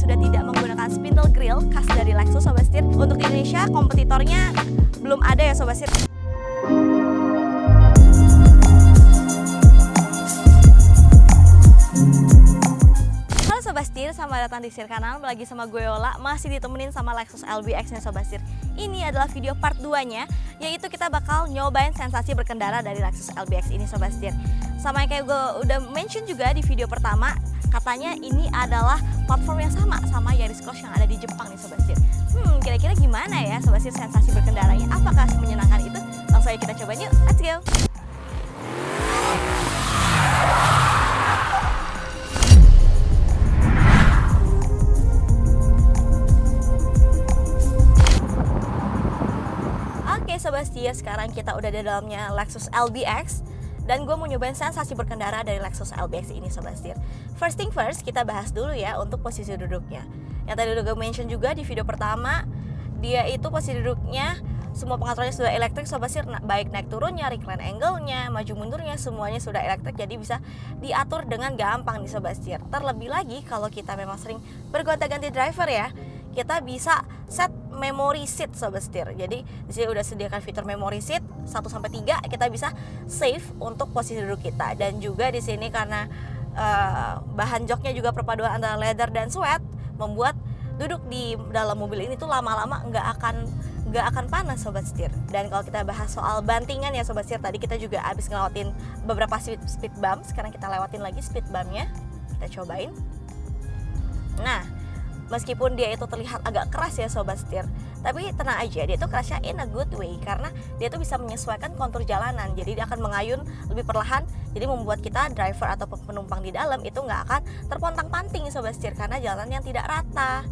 sudah tidak menggunakan spindle grill khas dari Lexus Sobat Setir. Untuk di Indonesia kompetitornya belum ada ya Sobat Setir. Sobat Setir, selamat datang di Setir Kanan. Lagi sama gue Yola, masih ditemenin sama Lexus LBX nya Sobat Setir. Ini adalah video part 2-nya, yaitu kita bakal nyobain sensasi berkendara dari Lexus LBX ini Sobat Setir. Sama yang kayak gue udah mention juga di video pertama, katanya ini adalah platform yang sama Yaris Cross yang ada di Jepang nih Sobat Setir. Kira-kira gimana ya Sobat Setir sensasi berkendaranya? Apakah menyenangkan itu? Langsung aja kita cobain yuk, let's go! Sobat Setir, sekarang kita udah di dalamnya Lexus LBX dan gue mau nyobain sensasi berkendara dari Lexus LBX ini Sobat Setir. First thing first, kita bahas dulu ya untuk posisi duduknya. Yang tadi udah gue mention juga di video pertama, dia itu posisi duduknya semua pengaturannya sudah elektrik Sobat Setir, baik naik turunnya, recline angle-nya, maju mundurnya semuanya sudah elektrik, jadi bisa diatur dengan gampang nih Sobat Setir. Terlebih lagi kalau kita memang sering bergonta-ganti driver ya, kita bisa set memory seat Sobat Setir. Jadi di sini udah sediakan fitur memory seat 1 sampai 3, kita bisa save untuk posisi duduk kita. Dan juga di sini karena bahan joknya juga perpaduan antara leather dan sweat, membuat duduk di dalam mobil ini tuh lama-lama nggak akan panas Sobat Setir. Dan kalau kita bahas soal bantingan ya Sobat Setir, tadi kita juga habis ngelewatin beberapa speed bump, sekarang kita lewatin lagi speed bumpnya, kita cobain. Nah, meskipun dia itu terlihat agak keras ya Sobat Setir, tapi tenang aja, dia itu kerasnya in a good way karena dia itu bisa menyesuaikan kontur jalanan. Jadi dia akan mengayun lebih perlahan, jadi membuat kita driver atau penumpang di dalam itu nggak akan terpontang-panting Sobat Setir karena jalan yang tidak rata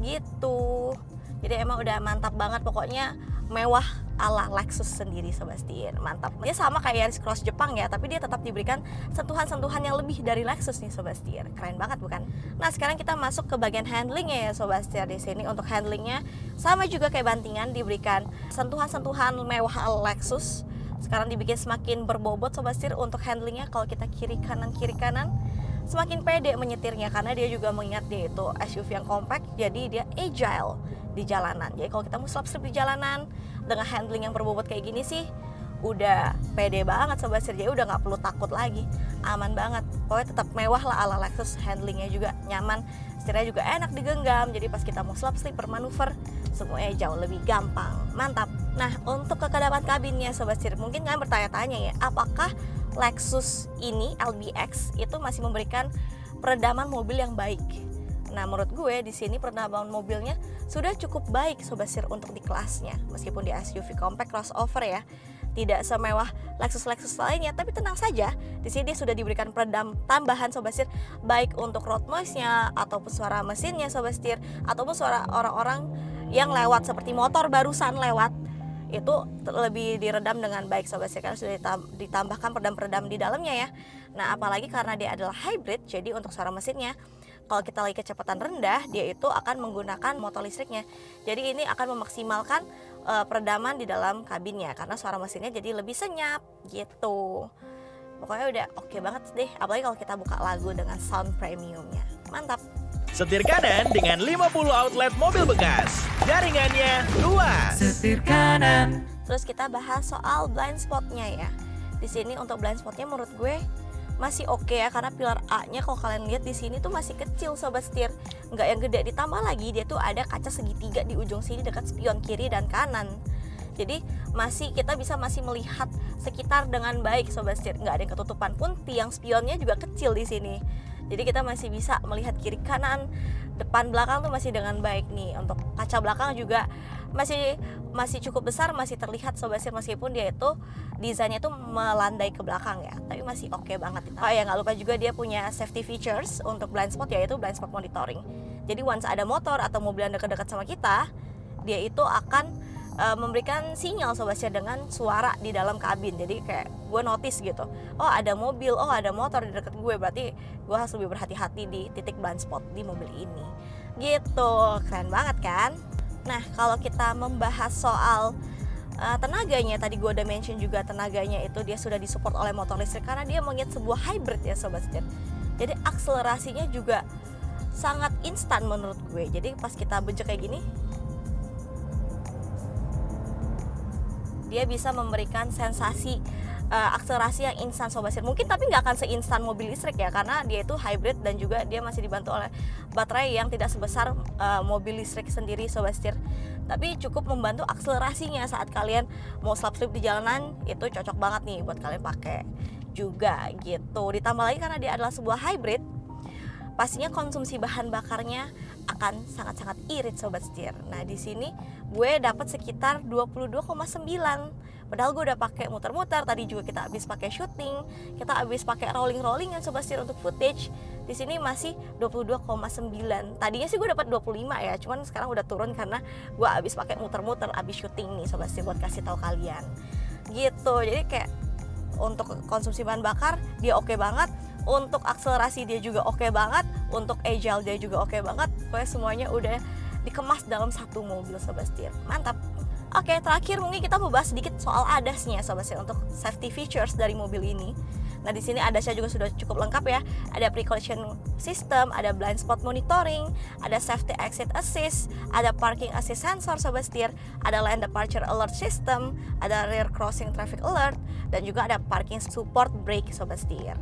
gitu. Jadi emang udah mantap banget, pokoknya mewah ala Lexus sendiri Sobat Setir, mantap. Dia sama kayak Yaris Cross Jepang ya, tapi dia tetap diberikan sentuhan-sentuhan yang lebih dari Lexus nih Sobat Setir. Keren banget bukan? Nah, sekarang kita masuk ke bagian handlingnya ya Sobat Setir. Di sini untuk handlingnya sama juga kayak bantingan, diberikan sentuhan-sentuhan mewah ala Lexus. Sekarang dibikin semakin berbobot Sobat Setir untuk handlingnya. Kalau kita kiri kanan semakin pede menyetirnya karena dia juga mengingat dia itu SUV yang compact, jadi dia agile di jalanan. Jadi kalau kita mau slap-slip di jalanan dengan handling yang berbobot kayak gini sih udah pede banget Sobat Setir, jadi udah nggak perlu takut lagi, aman banget. Pokoknya tetap mewah lah ala Lexus, handlingnya juga nyaman, setirnya juga enak digenggam, jadi pas kita mau slap-slip bermanuver semuanya jauh lebih gampang, mantap. Nah, untuk kekedapan kabinnya Sobat Setir, mungkin kalian bertanya-tanya ya, apakah Lexus ini LBX itu masih memberikan peredaman mobil yang baik? Nah, menurut gue di sini peredaman mobilnya sudah cukup baik Sobat Setir untuk di kelasnya. Meskipun di SUV compact crossover ya, tidak semewah Lexus lainnya, tapi tenang saja, di sini dia sudah diberikan peredam tambahan Sobat Setir, baik untuk road noise-nya ataupun suara mesinnya Sobat Setir, ataupun suara orang-orang yang lewat seperti motor barusan lewat. Itu lebih diredam dengan baik Sobat Setir karena sudah ditambahkan peredam-peredam di dalamnya ya. Nah, apalagi karena dia adalah hybrid, jadi untuk suara mesinnya kalau kita lagi kecepatan rendah, dia itu akan menggunakan motor listriknya. Jadi ini akan memaksimalkan peredaman di dalam kabinnya karena suara mesinnya jadi lebih senyap gitu. Pokoknya udah oke banget deh, apalagi kalau kita buka lagu dengan sound premiumnya. Mantap. Setir Kanan dengan 50 outlet mobil bekas. Jaringannya luas. Setir Kanan. Terus kita bahas soal blind spotnya ya. Di sini untuk blind spotnya menurut gue masih oke ya, karena pilar A-nya kalau kalian lihat di sini tuh masih kecil Sobat Setir, nggak yang gede. Ditambah lagi dia tuh ada kaca segitiga di ujung sini dekat spion kiri dan kanan. Jadi kita bisa melihat sekitar dengan baik Sobat Setir, nggak ada yang ketutupan pun, tiang spionnya juga kecil di sini. Jadi kita masih bisa melihat kiri kanan, depan belakang tuh masih dengan baik nih. Untuk kaca belakang juga masih cukup besar, masih terlihat Sobat Setir, meskipun dia itu desainnya tuh melandai ke belakang ya, tapi masih oke banget. Oh ya, nggak lupa juga dia punya safety features untuk blind spot, yaitu blind spot monitoring. Jadi once ada motor atau mobil yang dekat-dekat sama kita, dia itu akan memberikan sinyal Sobat Setir dengan suara di dalam kabin. Jadi kayak gue notice gitu, oh ada mobil, oh ada motor di dekat gue, berarti gue harus lebih berhati-hati di titik blind spot di mobil ini gitu. Keren banget kan? Nah, kalau kita membahas soal tenaganya, tadi gue udah mention juga tenaganya itu dia sudah disupport oleh motor listrik karena dia mengingat sebuah hybrid ya Sobat Setir. Jadi akselerasinya juga sangat instan menurut gue. Jadi pas kita benjek kayak gini, dia bisa memberikan sensasi akselerasi yang instan Sobat Setir. Mungkin tapi nggak akan seinstan mobil listrik ya, karena dia itu hybrid dan juga dia masih dibantu oleh baterai yang tidak sebesar mobil listrik sendiri Sobat Setir. Tapi cukup membantu akselerasinya saat kalian mau slap-slip di jalanan, itu cocok banget nih buat kalian pakai juga gitu. Ditambah lagi karena dia adalah sebuah hybrid, pastinya konsumsi bahan bakarnya akan sangat-sangat irit Sobat Setir. Nah di sini gue dapat sekitar 22,9. Padahal gue udah pakai muter-muter, tadi juga kita habis pakai syuting, kita habis pakai rolling-rollingan Sobat Setir untuk footage. Di sini masih 22,9. Tadinya sih gue dapat 25 ya, cuman sekarang udah turun karena gue habis pakai muter-muter, habis syuting nih Sobat Setir, buat kasih tahu kalian. Gitu. Jadi kayak untuk konsumsi bahan bakar dia oke banget, untuk akselerasi dia juga oke banget, untuk agile dia juga oke banget. Pokoknya semuanya udah dikemas dalam satu mobil Sobat Setir. Mantap. Oke, terakhir mungkin kita mau bahas sedikit soal ADAS-nya Sobat Setir untuk safety features dari mobil ini. Nah di sini ADAS-nya juga sudah cukup lengkap ya. Ada pre-collision system, ada blind spot monitoring, ada safety exit assist, ada parking assist sensor Sobat Setir, ada lane departure alert system, ada rear crossing traffic alert, dan juga ada parking support brake Sobat Setir.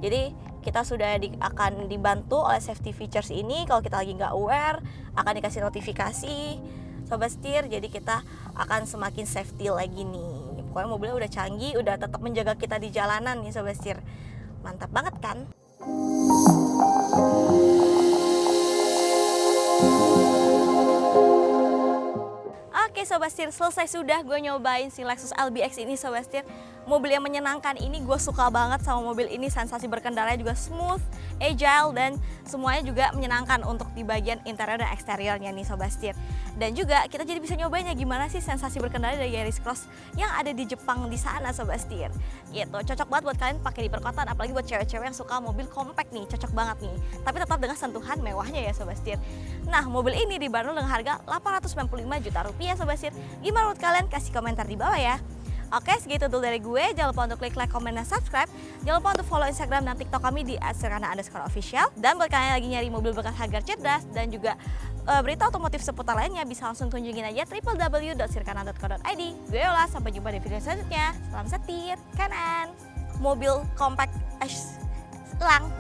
Jadi kita sudah akan dibantu oleh safety features ini. Kalau kita lagi nggak aware, akan dikasih notifikasi Sobat Setir. Jadi kita akan semakin safety lagi nih. Pokoknya mobilnya udah canggih, udah tetap menjaga kita di jalanan nih Sobat Setir. Mantap banget kan? Oke Sobat Setir, selesai sudah gue nyobain si Lexus LBX ini Sobat Setir. Mobil yang menyenangkan ini, gue suka banget sama mobil ini. Sensasi berkendaranya juga smooth, agile, dan semuanya juga menyenangkan untuk di bagian interior dan eksteriornya nih Sobat Setir. Dan juga kita jadi bisa nyobainnya gimana sih sensasi berkendara dari Yaris Cross yang ada di Jepang di sana Sobat Setir. Gitu, cocok banget buat kalian pakai di perkotaan, apalagi buat cewek-cewek yang suka mobil compact nih, cocok banget nih. Tapi tetap dengan sentuhan mewahnya ya Sobat Setir. Nah, mobil ini dibanderol dengan harga 895 juta rupiah Sobat Setir. Gimana menurut kalian? Kasih komentar di bawah ya. Oke, segitu dulu dari gue. Jangan lupa untuk klik like, komen, dan subscribe. Jangan lupa untuk follow Instagram dan TikTok kami di @sirkana_official. Dan buat kalian yang lagi nyari mobil bekas harga cerdas dan juga berita otomotif seputar lainnya, bisa langsung kunjungin aja www.sirkana.co.id. Gue Yola, sampai jumpa di video selanjutnya. Salam setir, kanan. Mobil compact, lang.